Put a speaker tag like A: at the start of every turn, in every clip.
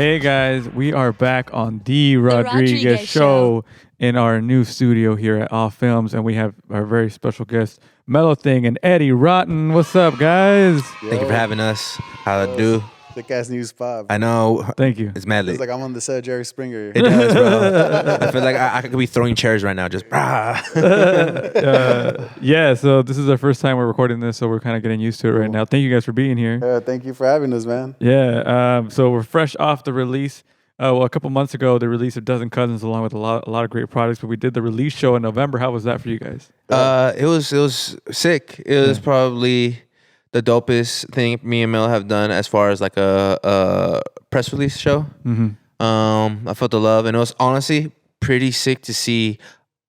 A: Hey guys, we are back on the Rodriguez
B: Rodriguez
A: show in our new studio here at Off Films, and we have our very special guest, Mellow Thing and Eddy Rotten. What's up, guys?
C: Thank you for having us. How to do?
D: Thick ass new spot.
C: I know.
A: Thank you.
C: It's mad lit.
D: It's like I'm on the set of Jerry Springer.
C: It does, bro. I feel like I could be throwing chairs right now. Just
A: Yeah, so this is our first time we're recording this, so we're kind of getting used to it right now. Thank you guys for being here.
D: Thank you for having us, man.
A: Yeah, so we're fresh off the release. Well, a couple months ago, the release of Dozen Cousins, along with a lot of great products. But we did the release show in November. How was that for you guys?
C: It was sick. It was probably the dopest thing me and Mel have done as far as like a press release show. I felt the love, and it was honestly pretty sick to see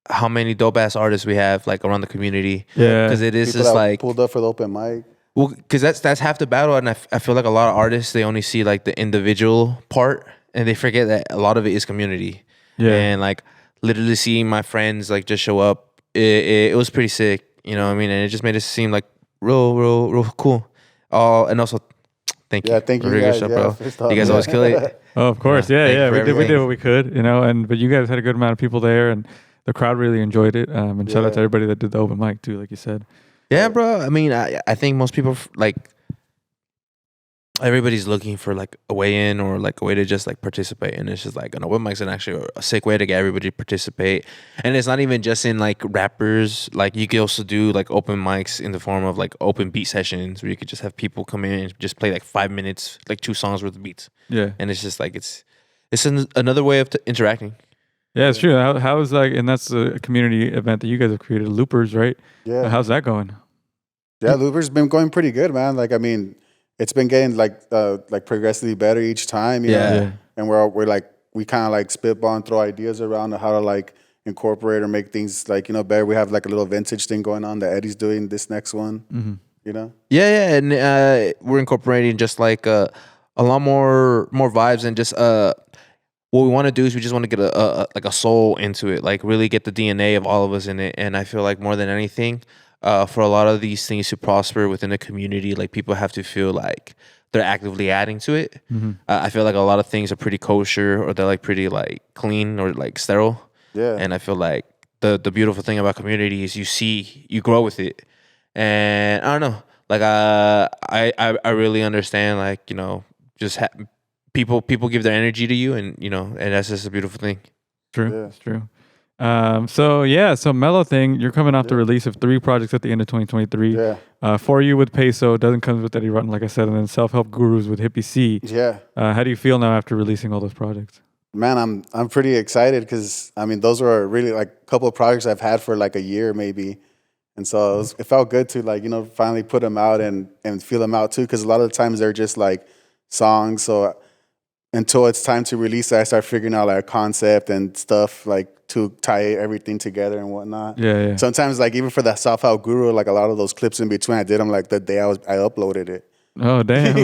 C: how many dope ass artists we have like around the community.
A: Yeah,
C: because it is
D: People
C: just
D: that
C: like
D: pulled up for the open mic.
C: well, because that's half the battle, and I feel like a lot of artists they only see like the individual part, and they forget that a lot of it is community.
A: Yeah.
C: And like literally seeing my friends like just show up, it was pretty sick. You know what I mean? And it just made it seem like real cool. And also, thank you.
D: Yeah, thank you
C: Rodriguez
D: guys.
C: show,
D: Yeah,
C: bro.
D: first off,
C: You guys
D: yeah.
C: always kill it.
A: Oh, of course.
C: Yeah,
A: Yeah.
C: thank you for
A: We did
C: everything.
A: what we could, but you guys had a good amount of people there, and the crowd really enjoyed it. And shout out to
D: Yeah.
A: everybody that did the open mic too, like you said.
C: Yeah, bro. I mean, I think most people like everybody's looking for like a way in or like a way to just like participate, and it's just like an open mic's actually a sick way to get everybody to participate. And it's not even just in like rappers. Like you could also do like open mics in the form of like open beat sessions where you could just have people come in and just play like 5 minutes, like 2 songs worth of beats.
A: Yeah.
C: And it's just like it's another way of interacting.
A: Yeah, it's true. How is like, and that's a community event that you guys have created, Loopers, right?
D: Yeah.
A: How's that going?
D: Yeah, Looper's been going pretty good, man. Like, I mean, it's been getting like progressively better each time, you know?
A: Yeah.
D: And we're like, we kind of like spitball and throw ideas around on how to like incorporate or make things like, you know, better. We have like a little vintage thing going on that Eddie's doing this next one, you know?
C: Yeah, and we're incorporating just like a lot more vibes and just what we want to do is we just want to get a soul into it, like really get the DNA of all of us in it. And I feel like more than anything, for a lot of these things to prosper within the community, like people have to feel like they're actively adding to it. I feel like a lot of things are pretty kosher or they're like pretty like clean or like sterile.
D: Yeah.
C: And I feel like the beautiful thing about community is you grow with it. And I don't know, like I really understand, like, you know, just people give their energy to you, and you know, and that's just a beautiful thing.
A: True.
D: Yeah.
A: It's true. So Mellow Thing, you're coming off the release of 3 projects at the end of 2023.
D: Yeah.
A: For You with Peso, Doesn't Comes with Eddy Rotten, like I said, and then Self Help Gurus with Hippie C.
D: Yeah.
A: How do you feel now after releasing all those projects?
D: Man, I'm pretty excited because, I mean, those were really like a couple of projects I've had for like a year maybe. And so it felt good to like, you know, finally put them out and feel them out too. Because a lot of the times they're just like songs. So until it's time to release it, I start figuring out like a concept and stuff like to tie everything together and whatnot.
A: Yeah.
D: Sometimes like even for the South Out Guru, like a lot of those clips in between, I did them like the day I uploaded it.
A: Oh, damn.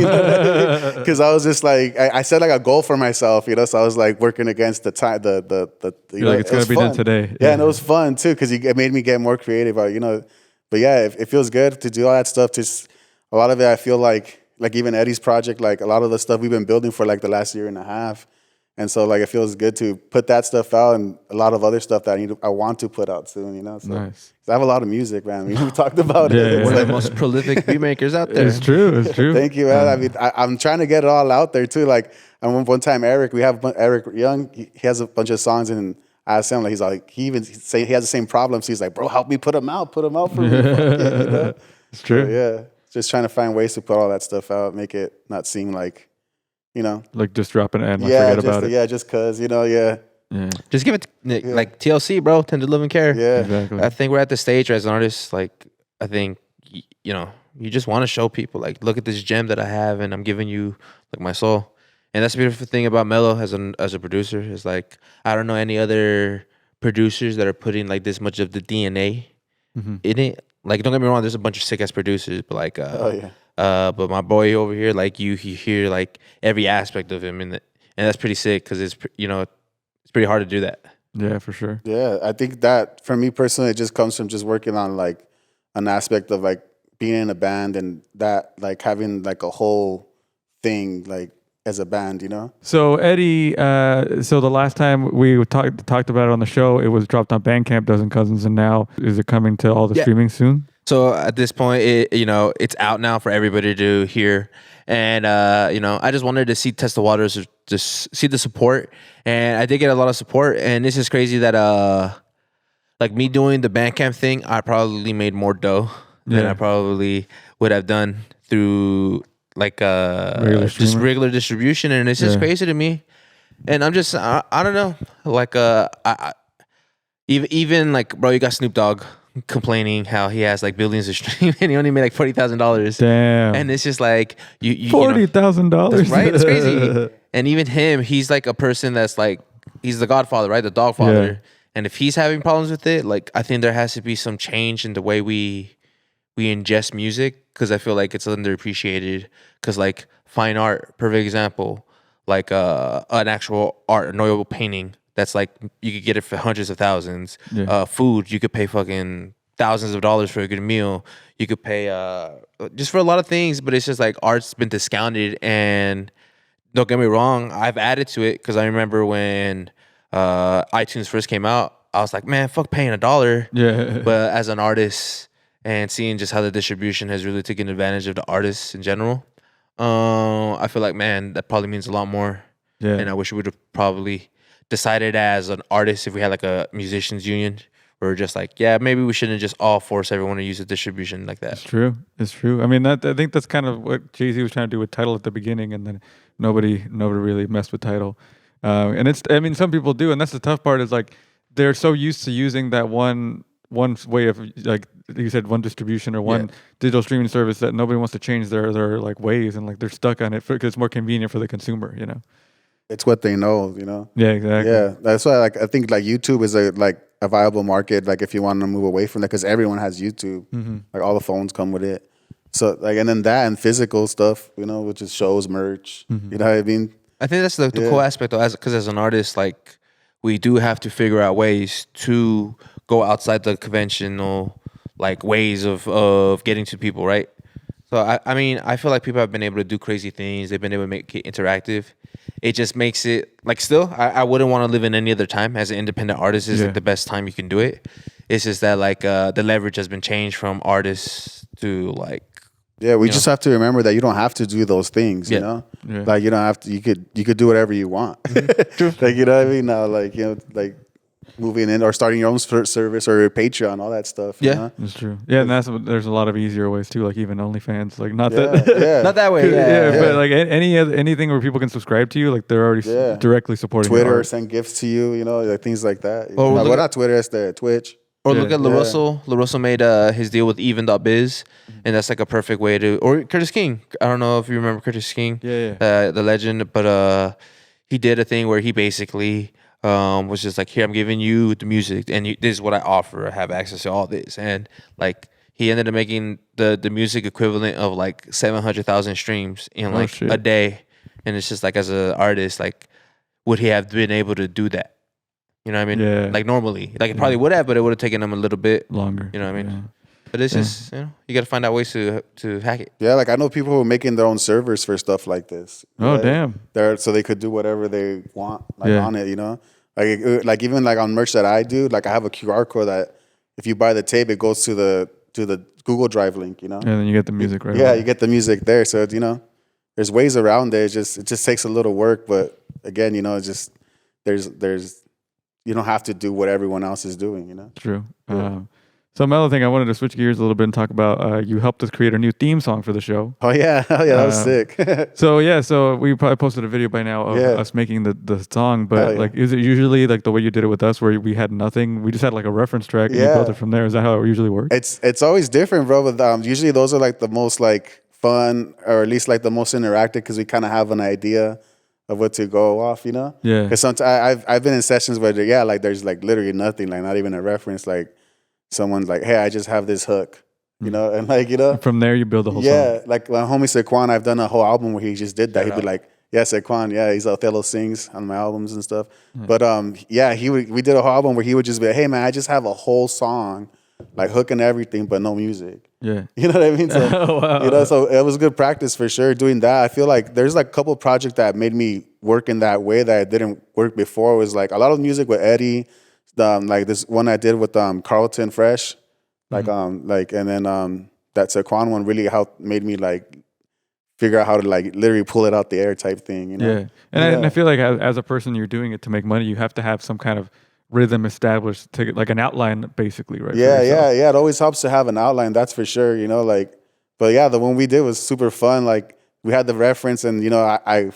D: Because I was just like, I set like a goal for myself, you know. So I was like working against the time, you know,
A: like, it's
D: it
A: gonna
D: was
A: be
D: fun.
A: done today.
D: Yeah, and it was fun too because it made me get more creative, you know. But yeah, it feels good to do all that stuff. Just a lot of it, I feel like even Eddie's project, like a lot of the stuff we've been building for like the last year and a half. And so like it feels good to put that stuff out and a lot of other stuff that I want to put out soon, you know. So
A: Nice.
D: I have a lot of music, man. I mean, we talked about
A: Yeah,
D: it.
A: yeah.
D: It's
C: One of
D: like,
C: the most prolific beat makers out there.
A: It's true.
D: thank you, man. I mean, I'm trying to get it all out there too. Like, one time, Eric Young, he has a bunch of songs, and I asked him, like, he's like, he even say he has the same problems. He's like, bro, help me put them out for me. Fuck yeah, you know?
A: It's true.
D: So, yeah, just trying to find ways to put all that stuff out, make it not seem like, you know,
A: Like just drop an ad and
D: yeah,
A: forget about it.
D: yeah, just cause, you know, yeah,
A: Yeah.
C: Just give it like TLC, bro. Tend to live and care.
D: yeah,
A: Exactly.
C: I think we're at the stage as an artist, like I think you know, you just want to show people like, look at this gem that I have, and I'm giving you like my soul. And that's the beautiful thing about Mello as a producer is like I don't know any other producers that are putting like this much of the DNA in it. Like, don't get me wrong, there's a bunch of sick ass producers, but like
D: oh yeah.
C: but my boy over here, like you hear like every aspect of him in it, and that's pretty sick because it's you know, it's pretty hard to do that.
A: Yeah, for sure.
D: Yeah, I think that for me personally, it just comes from just working on like an aspect of like being in a band and that like having like a whole thing like as a band, you know.
A: So Eddie, so the last time we talked about it on the show, it was dropped on Bandcamp, Dozen Cousins, and now is it coming to all the
C: Yeah.
A: streaming soon?
C: So at this point, it's out now for everybody to hear, and I just wanted to test the waters, just see the support, and I did get a lot of support, and this is crazy that like me doing the Bandcamp thing, I probably made more dough than
A: Yeah.
C: I probably would have done through like just
A: streamer?
C: regular distribution, and it's just
A: Yeah.
C: crazy to me, and I'm just I don't know, like even like, bro, you got Snoop Dogg complaining how he has like billions of streams and he only made like $40,000.
A: Damn.
C: And it's just like you
A: $40,000.
C: right? It's crazy. And even him, he's like a person that's like, he's the Godfather, right? The dog father.
A: Yeah.
C: And if he's having problems with it, like I think there has to be some change in the way we ingest music, because I feel like it's underappreciated. Because like fine art, perfect example, like an actual art, an oil painting. That's like, you could get it for hundreds of thousands.
A: Yeah.
C: Food, you could pay fucking thousands of dollars for a good meal. You could pay just for a lot of things, but it's just like art's been discounted. And don't get me wrong, I've added to it, because I remember when iTunes first came out, I was like, man, fuck paying $1.
A: Yeah.
C: But as an artist and seeing just how the distribution has really taken advantage of the artists in general, I feel like, man, that probably means a lot more.
A: Yeah.
C: And I wish we would have probably decided as an artist, if we had like a musicians union, where we're just like, yeah, maybe we shouldn't just all force everyone to use a distribution like that.
A: It's true. It's true. I mean, I think that's kind of what Jay-Z was trying to do with Tidal at the beginning, and then nobody really messed with Tidal. And I mean, some people do, and that's the tough part, is like they're so used to using that one way of, like you said, one distribution or one digital streaming service, that nobody wants to change their like ways, and like they're stuck on it because it's more convenient for the consumer, you know.
D: It's what they know, you know.
A: Yeah, exactly.
D: Yeah, that's why like I think like YouTube is a viable market, like if you want to move away from that, because everyone has YouTube. Like all the phones come with it. So like, and then that and physical stuff, you know, which is shows, merch. You know what I mean?
C: I think that's the cool aspect, though, because as an artist, like we do have to figure out ways to go outside the conventional like ways of getting to people, right? So I mean, I feel like people have been able to do crazy things. They've been able to make it interactive. It just makes it like, still, I wouldn't want to live in any other time. As an independent artist, is like the best time you can do it. It's just that like the leverage has been changed from artists to like.
D: Yeah, we just have to remember that you don't have to do those things, you know?
A: Yeah.
D: Like you don't have to, you could do whatever you want. Like, you know what I mean? Now, like, you know, like moving in or starting your own service or your Patreon, all that stuff.
C: Yeah.
D: You know?
A: That's true. Yeah, and there's a lot of easier ways too, like even OnlyFans, like not
D: Yeah,
A: that.
D: yeah.
C: Not that way. Yeah.
A: But like anything where people can subscribe to you, like they're already directly supporting your
D: Twitter,
A: art.
D: send gifts to you, you know, like things like that.
C: Or
D: No,
C: look
D: well,
C: at-
D: not Twitter, it's the Twitch.
C: Or
A: Yeah.
C: look at LaRussell. LaRussell made his deal with even.biz, and that's like a perfect way to. Or Curtis King. I don't know if you remember Curtis King.
A: Yeah.
C: The legend. But he did a thing where he basically was just like, here, I'm giving you the music, and this is what I offer. I have access to all this. And like he ended up making the music equivalent of like 700,000 streams in like a day. And it's just like, as an artist, like, would he have been able to do that? You know what I mean?
A: Yeah.
C: Like normally. Like it probably would have, but it would have taken him a little bit
A: Longer.
C: You know what I mean?
A: Yeah.
C: But it's just, you got to find out ways to hack it.
D: Yeah, like I know people who are making their own servers for stuff like this.
A: Oh,
D: Right?
A: damn.
D: So they could do whatever they want on it, you know? Like even like on merch that I do, like I have a QR code that if you buy the tape, it goes to the Google Drive link, you know?
A: And then you get the music right
D: Yeah,
A: away.
D: you get the music there. So, you know, there's ways around it. It just takes a little work, but again, you know, it's just there's you don't have to do what everyone else is doing, you know?
A: True.
D: Yeah.
A: So Mellow Thing, I wanted to switch gears a little bit and talk about you helped us create a new theme song for the show.
D: Oh yeah, that was sick.
A: So we probably posted a video by now of us making the song, but like, is it usually like the way you did it with us, where we had nothing? We just had like a reference track and you built it from there. Is that how it usually works?
D: It's always different, bro. But usually those are like the most like fun, or at least like the most interactive, because we kind of have an idea of what to go off, you know?
A: Yeah.
D: Because sometimes I've been in sessions where like there's like literally nothing, like not even a reference. Like someone's like, hey, I just have this hook, you know, and like, you know,
A: From there you build the whole song.
D: yeah, like my homie Saquon, I've done a whole album where he just did that. He'd be like, yeah, Saquon, yeah, he's Othello sings on my albums and stuff. But yeah, we did a whole album where he would just be like, hey man, I just have a whole song like hook and everything, but no music.
A: Yeah.
D: You know what I mean? So,
A: Oh, wow.
D: you know, so it was good practice for sure doing that. I feel like there's like a couple projects that made me work in that way that I didn't work before. It was like a lot of music with Eddie, like this one I did with Carlton Fresh, like and then that Saquon one really helped made me like figure out how to like literally pull it out the air type thing, you know?
A: Yeah. And I feel like as a person, you're doing it to make money. You have to have some kind of rhythm established to like an outline, basically, right?
D: Yeah. It always helps to have an outline, that's for sure, you know, like, but yeah, the one we did was super fun. Like we had the reference and, you know, I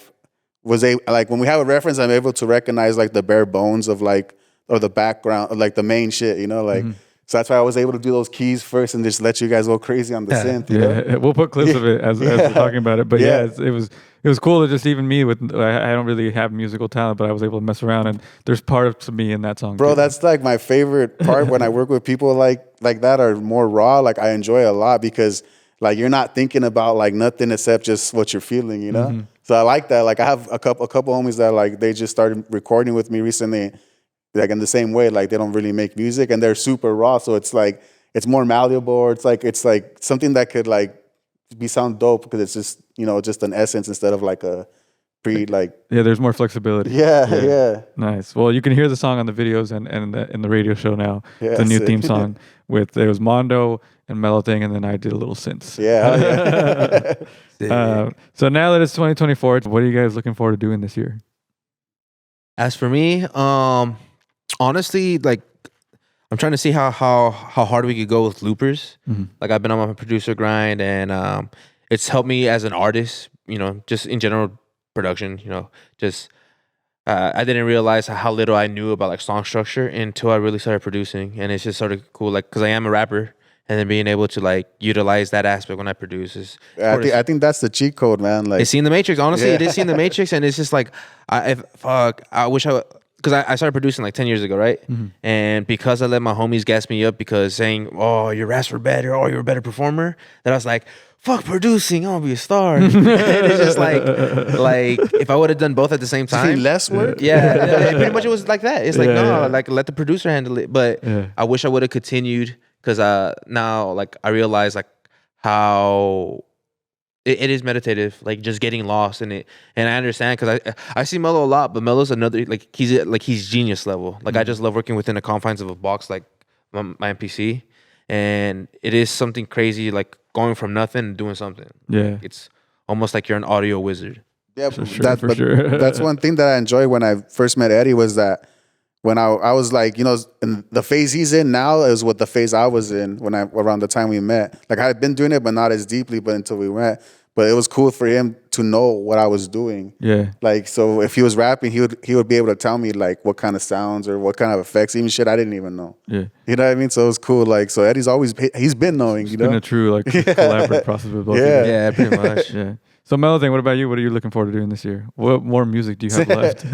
D: was like, when we have a reference, I'm able to recognize like the bare bones of like, or the background, of, like the main shit, you know, like, so that's why I was able to do those keys first and just let you guys go crazy on the synth. You know?
A: We'll put clips of it as we're talking about it. But it was cool to just even me with I don't really have musical talent, but I was able to mess around and there's parts of me in that song.
D: Bro,
A: too.
D: that's like my favorite part when I work with people like that are more raw. Like I enjoy it a lot because like you're not thinking about like nothing except just what you're feeling, you know? So I like that. Like I have a couple homies that like they just started recording with me recently. Like in the same way, like they don't really make music and they're super raw. So it's like, it's more malleable. Or it's like something that could like be sound dope because it's just, you know, just an essence instead of like a
A: there's more flexibility.
D: Yeah.
A: Nice. Well, you can hear the song on the videos and in the radio show now.
D: Yeah,
A: it's a new theme song with, it was Mondo and Mellow Thing, and then I did a little synths. So now that it's 2024, what are you guys looking forward to doing this year?
C: As for me, honestly, like I'm trying to see how hard we could go with loopers. Like I've been on my producer grind, and it's helped me as an artist. You know, just in general production. You know, just I didn't realize how little I knew about like song structure until I really started producing, and it's just sort of cool. Like because I am a rapper, and then being able to like utilize that aspect when I produce is.
D: I think that's the cheat code, man. Like
C: it's seeing the Matrix. Honestly, it is seeing the Matrix, and it's just like I wish because I started producing like 10 years ago, right? And because I let my homies gas me up because saying, "Oh, your raps were better. Oh, you're a better performer," that I was like, "Fuck producing, I'm gonna be a star." And it's just like if I would have done both at the same time,
D: less work.
C: Yeah, pretty much it was like that. It's like like let the producer handle it. But I wish I would have continued because now like I realize like how. It is meditative, like just getting lost in it, and I understand because I see Mello a lot, but Mello's another he's genius level. Like I just love working within the confines of a box, like my MPC, and it is something crazy, like going from nothing and doing something.
A: Yeah,
C: it's almost like you're an audio wizard.
D: Yeah,
A: for sure.
D: That's one thing that I enjoyed when I first met Eddie was that when I was like, you know, in the phase he's in now is what the phase I was in around the time we met. Like I had been doing it, but not as deeply, but until we met. But it was cool for him to know what I was doing. Yeah. Like, so if he was rapping, he would be able to tell me like what kind of sounds or what kind of effects, even shit I didn't even know. Yeah. You know what I mean? So it was cool. Like, so Eddie's he's been knowing, you know? It's been a true like collaborative process with both of you.
C: Yeah, pretty much.
A: Yeah. So Mellow Thing, what about you? What are you looking forward to doing this year? What more music do you have left?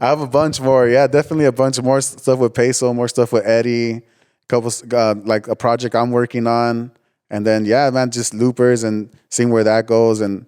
D: I have a bunch more. Yeah, definitely a bunch more stuff with Peso, more stuff with Eddie, couple like a project I'm working on. And then, yeah, man, just loopers and seeing where that goes and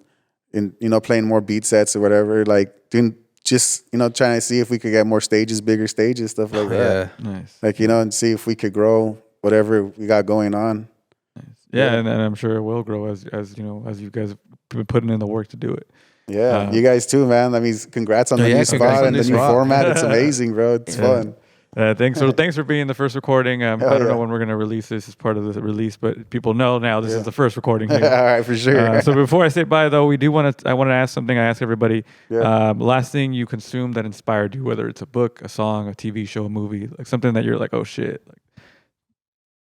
D: you know, playing more beat sets or whatever. Like, doing just, you know, trying to see if we could get more stages, bigger stages, stuff like that.
A: Yeah, nice.
D: Like, you know, and see if we could grow whatever we got going on.
A: Nice. Yeah, and I'm sure it will grow as you know, as you guys have been putting in the work to do it.
D: Yeah, you guys too, man. I mean, congrats on the new spot and the new format. It's amazing, bro. It's fun.
A: Thanks for being the first recording. I don't know when we're going to release this as part of the release, but people know now this is the first recording here.
D: All right, for sure.
A: So before I say bye, though, I want to ask something I ask everybody. Last thing you consumed that inspired you, whether it's a book, a song, a TV show, a movie, like something that you're like, oh shit. Like,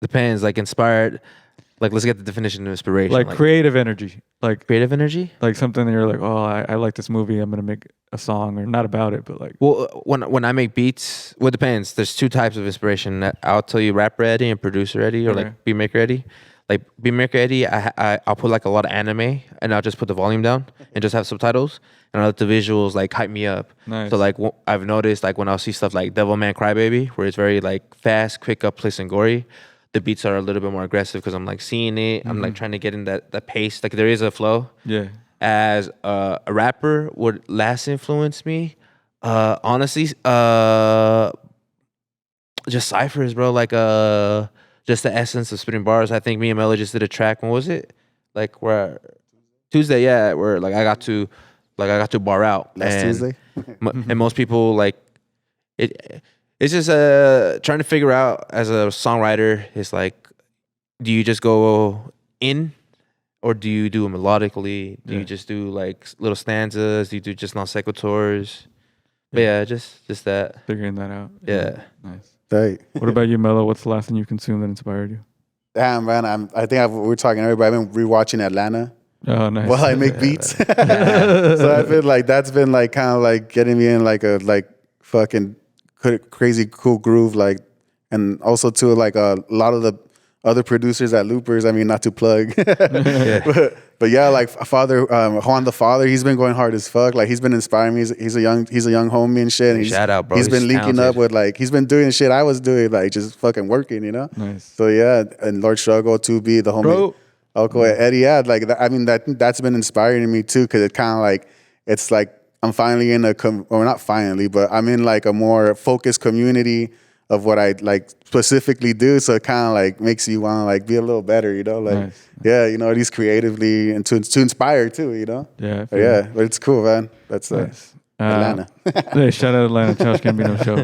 C: depends. Like inspired. Like, let's get the definition of inspiration.
A: Like creative energy. Like
C: creative energy?
A: Like something that you're like, oh, I like this movie. I'm going to make a song, or not about it, but like.
C: Well, when I make beats, well, it depends. There's two types of inspiration. I'll tell you rapper Eddie and producer Eddie, or like beat maker Eddie. Like beat maker Eddie, I'll put like a lot of anime, and I'll just put the volume down and just have subtitles, and I'll let the visuals like hype me up.
A: Nice.
C: So like I've noticed like when I'll see stuff like Devilman Crybaby, where it's very like fast, quick up, place and gory. The beats are a little bit more aggressive because I'm like seeing it. I'm like trying to get in that pace. Like there is a flow.
A: Yeah.
C: As a rapper, what last influenced me, honestly, just ciphers, bro. Like just the essence of spitting bars. I think me and Mello just did a track. When was it? Like where Tuesday, yeah, where like I got to bar out
D: Last Tuesday.
C: and most people like it. It's just trying to figure out as a songwriter. It's like, do you just go in, or do you do it melodically? Do you just do like little stanzas? Do you do just non sequiturs? But yeah, just that.
A: Figuring that out.
C: Yeah.
A: Nice.
D: Right.
A: What about you, Mello? What's the last thing you consumed that inspired you?
D: Damn, man. We're talking to everybody. I've been rewatching Atlanta
A: Oh, nice.
D: while I make beats. So I feel like that's been like kind of like getting me in like a like fucking crazy cool groove. Like, and also too like a lot of the other producers at Loopers. I mean, not to plug, but yeah, like Father Juan the Father. He's been going hard as fuck. Like he's been inspiring me. He's a young homie and shit. And
C: Shout out, bro.
D: He's been linking
C: talented.
D: up with like he's been doing shit I was doing, like just fucking working, you know.
A: Nice.
D: So yeah, and Lord Struggle, 2B, the homie,
C: Bro.
D: Uncle Eddie. Yeah, like I mean that's been inspiring to me too, because it kind of like it's like I'm finally in or not finally, but I'm in like a more focused community of what I like specifically do. So it kind of like makes you want to like be a little better, you know, like
A: Nice.
D: yeah, you know, at least creatively and to inspire too, you know.
A: Yeah.
D: But yeah, but it's cool, man. That's
A: Nice.
D: Atlanta.
A: Hey, shout out Atlanta, Charles Gambino Show.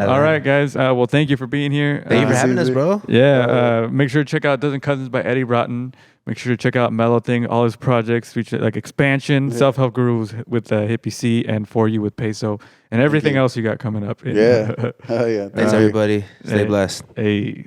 A: All right, guys. Well, thank you for being here.
C: Thank you for having us, bro.
A: Yeah, make sure to check out Dozen Cousins by Eddy Rotten. Make sure to check out Mellow Thing, all his projects, feature like Expansion, Self Help Gurus with Hippie C, and For You with Peso, and everything else you got coming up.
D: Yeah. Oh yeah.
C: Thanks, everybody. Stay
A: Hey.
C: blessed.
A: Hey.